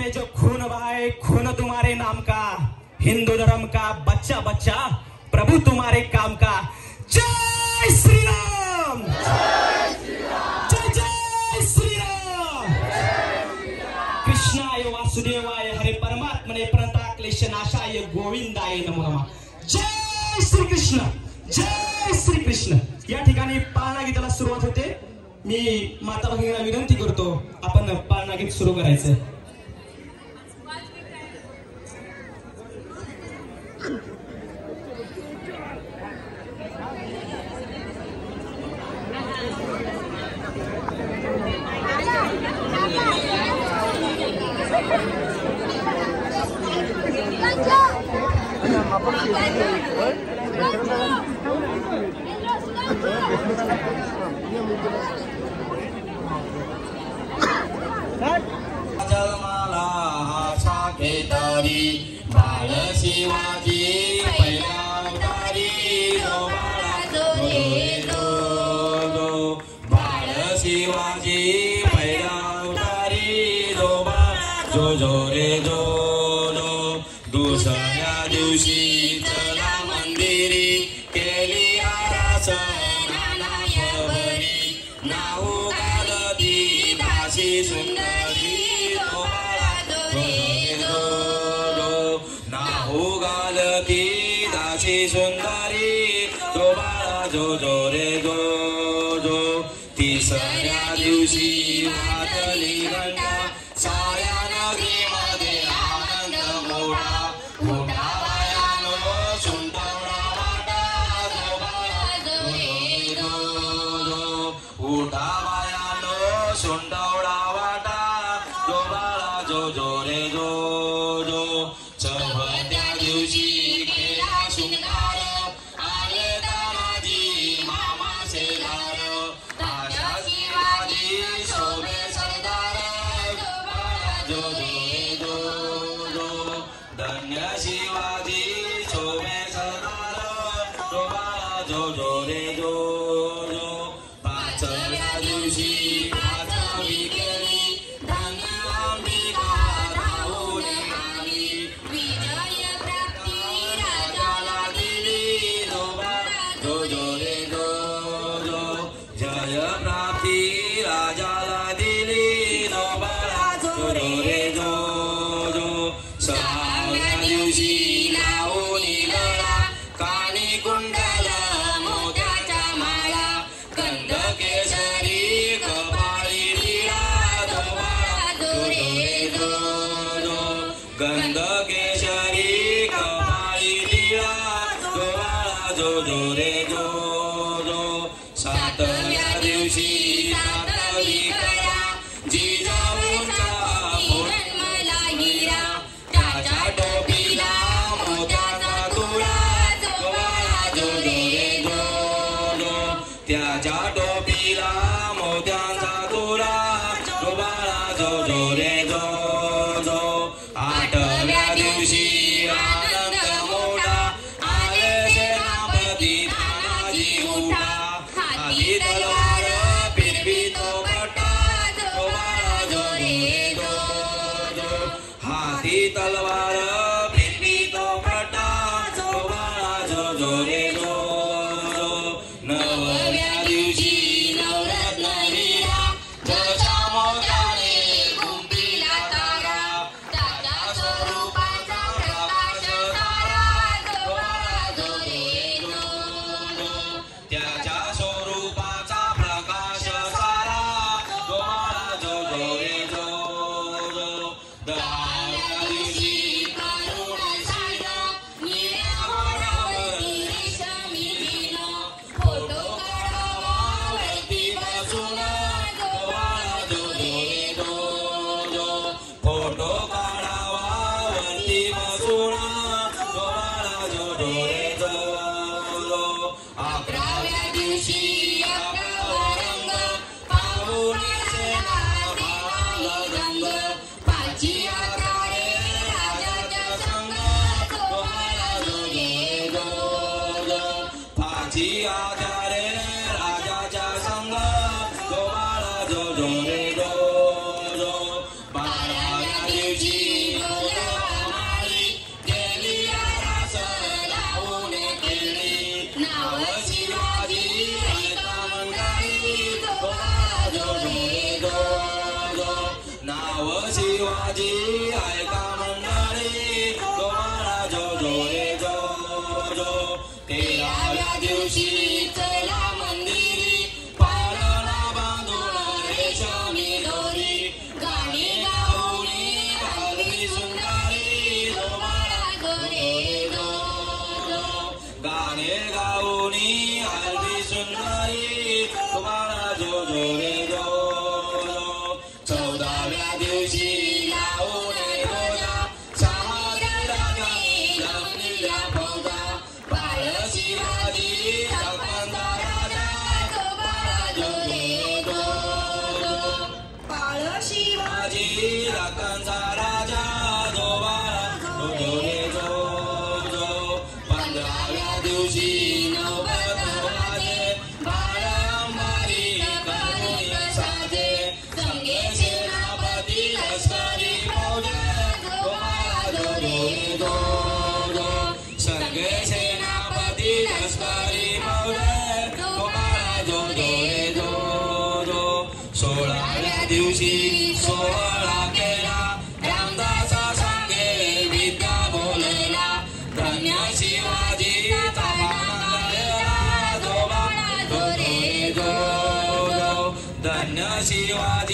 पे जो खून बहाए खून तुम्हारे नाम का, हिंदू धर्म का बच्चा बच्चा प्रभु तुम्हारे काम का। जय श्री राम, जय जय श्री राम। कृष्णाय वासुदेवाय हरे परमात्मने प्रणता क्लेश नाशाय गोविंदाय नमो नमः। जय श्री कृष्ण, जय श्री कृष्ण। या ठिकाणी पाळणा गीताला सुरुवात होते। मी माता भगिनीला विनंती करतो आपण पाळणा गीत सुरू करायचं। जन्माला साकेतारी बाळ शिवाजी पहिला अवतारी, जो बाळा जो रे जो बाळ शिवाजी पहिला अवतारी, जो बाळा जो रे जो दुसऱ्या दिवशी चला मंदिरी केली आरास नाना भरी, नाहू घालती दासी सुंदरी, जो बाळा जो रे जो नाहू घालती दासी सुंदरी, जो बाळा जो रे जो तिसऱ्या दिवशी वाजली घंटा साऱ्या नगरीमध्ये आनंद मोठा, मोठा वयानो सुंदरा वाटा, जो बाळा जो रे जो उठा वयानो सुंदरा वाटा, जो बाळा जो रे जो चौथ्या दिवशी केला शृंगार आले तानाजी मामा शेलार, ताजा शिवाजी शोभे सरदार, जो बाळा जो रे जो धन्य शिवाजी शोभे सरदार, जो बाळा जो रे जो पाचव्या दिवशी पाचवी केली धन्य अंबिका राहुने आली, विजय प्राप्ती राजाला दिली, जो बाळा जो रे जो जय प्राप्ती राजाला दिली, जो बाळा जो रे जो सहाव्या दिवशी लावूनी गळा कानी कुंडल मोत्याच्या माळा, गंध केसरी कपाळी टिळा, जो बाळा जो रे जो गंध केसरी कपाळी टिळा, जो बाळा जो रे जो सातव्या दिवशी सातवी कळा जिजाऊंचा जन्मला हिरा, त्याच्या टोपीला मोत्याचा तुळा, जो बाळा जो रे जो त्याच्या टोपीला मोत्याचा तुळा, जो बाळा जो रे जो आठव्या दिवशी आनंद मोठा आले सेनापती तानाजी उठा, हाती तलवार शिवाजी ऐका मंडळी तुम्हाला जो जो रे जो जो 13व्या दिवशी चला मंदिरी पाळणा बांधून रेशमी दोरी गाणी गाऊनी हलवी सुंदरी तुम्हाला जो रे जो जो गाणे गाऊनी हलवी सुंदरी तुम्हाला जो जो रे जो जो 14व्या दिवशी लावून रोजा समाधी राजा फौजा बाळ शिवाजी जगवंता राजा तो बाळा जो रे जो जो बाळ शिवाजी जगवंता राजा जो बाळा जो जो रे जो जो 15व्या दिवशी नवबत वाजे बाळ अंबारी करुणी साजे संगे सेनापती लष्करी फौजा जो बाळा जो रे जो जो संगे सेनापती लष्करी फौजा जो बाळा जो रे जो जो 16व्या दिवशी सोहळा केला रामदासा सांगे विद्या बोलला धन्य शिवाजी जो बाळा जो रे जो जो धन्य शिवाजी